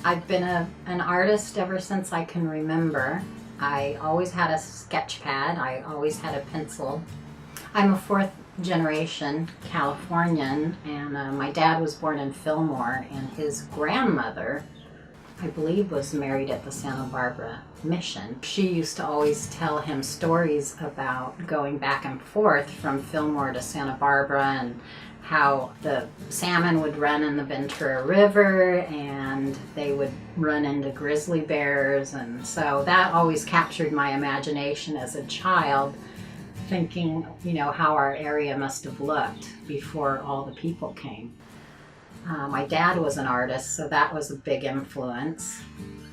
I've been an artist ever since I can remember. I always had a sketch pad. I always had a pencil. I'm a fourth generation Californian, and my dad was born in Fillmore, and his grandmother, I believe, was married at the Santa Barbara Mission. She used to always tell him stories about going back and forth from Fillmore to Santa Barbara and how the salmon would run in the Ventura River and they would run into grizzly bears. And so that always captured my imagination as a child, thinking, how our area must have looked before all the people came. My dad was an artist, so that was a big influence.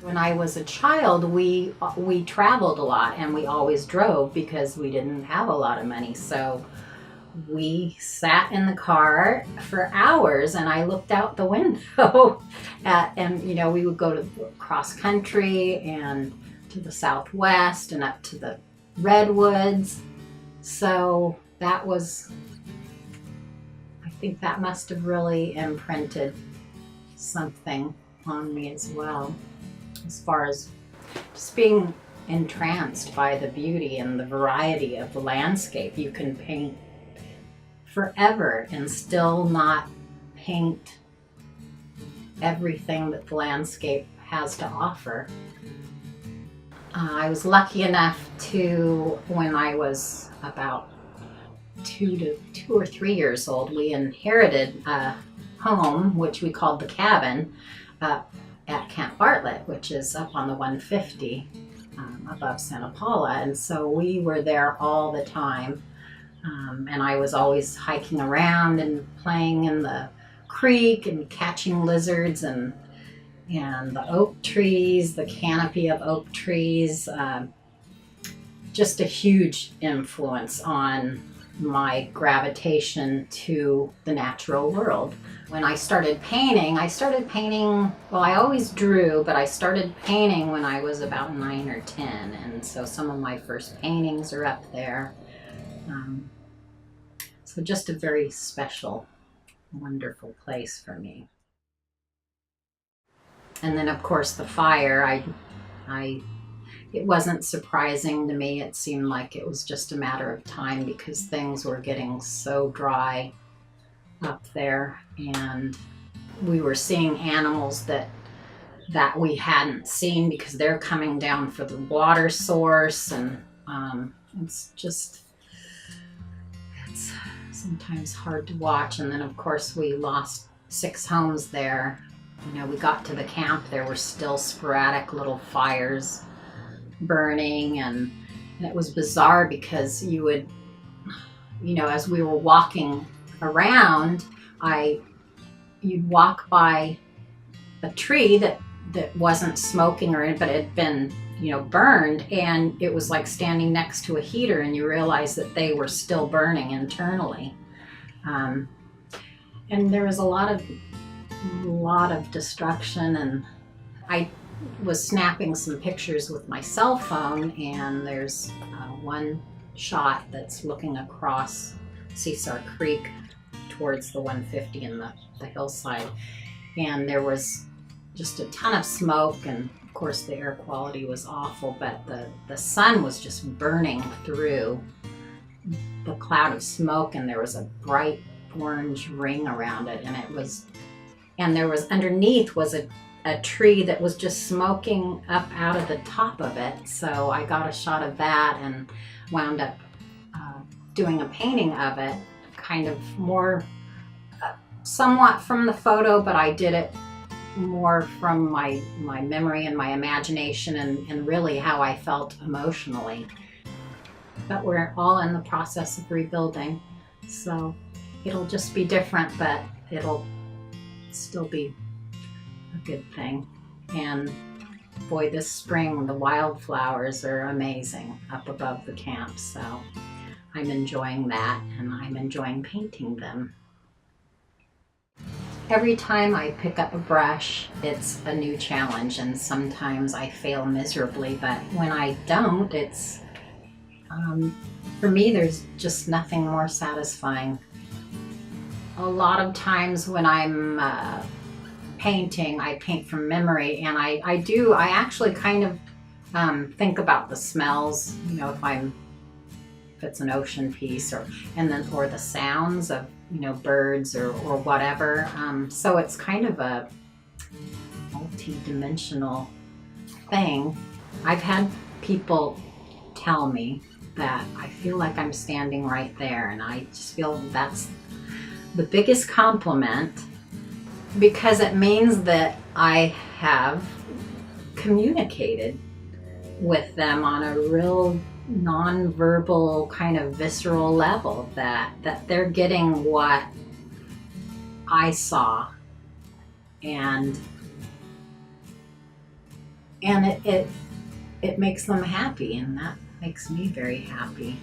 When I was a child, we traveled a lot, and we always drove because we didn't have a lot of money. So we sat in the car for hours, and I looked out the window and we would go to cross country and to the Southwest and up to the redwoods. So that was, I think that must have really imprinted something on me as well, as far as just being entranced by the beauty and the variety of the landscape. You can paint forever and still not paint everything that the landscape has to offer. I was lucky enough to, when I was about 2 or 3 years old, we inherited a home, which we called the cabin, at Camp Bartlett, which is up on the 150 above Santa Paula. And so we were there all the time. And I was always hiking around and playing in the creek and catching lizards and the oak trees, the canopy of oak trees. Just a huge influence on my gravitation to the natural world. When I started painting, well, I always drew, but I started painting when I was about 9 or 10. And so some of my first paintings are up there. So just a very special, wonderful place for me. And then of course the fire, it wasn't surprising to me. It seemed like it was just a matter of time because things were getting so dry up there, and we were seeing animals that we hadn't seen because they're coming down for the water source, and it's sometimes hard to watch. And then of course we lost 6 homes there. We got to the camp, there were still sporadic little fires burning, and it was bizarre because you would, as we were walking around, you'd walk by a tree that wasn't smoking but it had been burned, and it was like standing next to a heater, and you realize that they were still burning internally. And there was a lot of destruction, and I was snapping some pictures with my cell phone, and there's one shot that's looking across Cesar Creek towards the 150 and the hillside, and there was just a ton of smoke, and of course the air quality was awful, but the sun was just burning through the cloud of smoke, and there was a bright orange ring around it, and there was underneath was a tree that was just smoking up out of the top of it. So I got a shot of that and wound up doing a painting of it, kind of more somewhat from the photo, but I did it more from my memory and my imagination and really how I felt emotionally. But we're all in the process of rebuilding, so it'll just be different, but it'll still be a good thing. And boy, this spring the wildflowers are amazing up above the camp, so I'm enjoying that, and I'm enjoying painting them. Every time I pick up a brush, it's a new challenge, and sometimes I fail miserably, but when I don't, it's for me, there's just nothing more satisfying. A lot of times when I'm painting, I paint from memory, and I actually kind of think about the smells, you know, if it's an ocean piece, or the sounds of, you know, birds or whatever. So it's kind of a multi-dimensional thing. I've had people tell me that I feel like I'm standing right there, and I just feel that's the biggest compliment, because it means that I have communicated with them on a real non-verbal kind of visceral level, that they're getting what I saw, and it makes them happy, and that makes me very happy.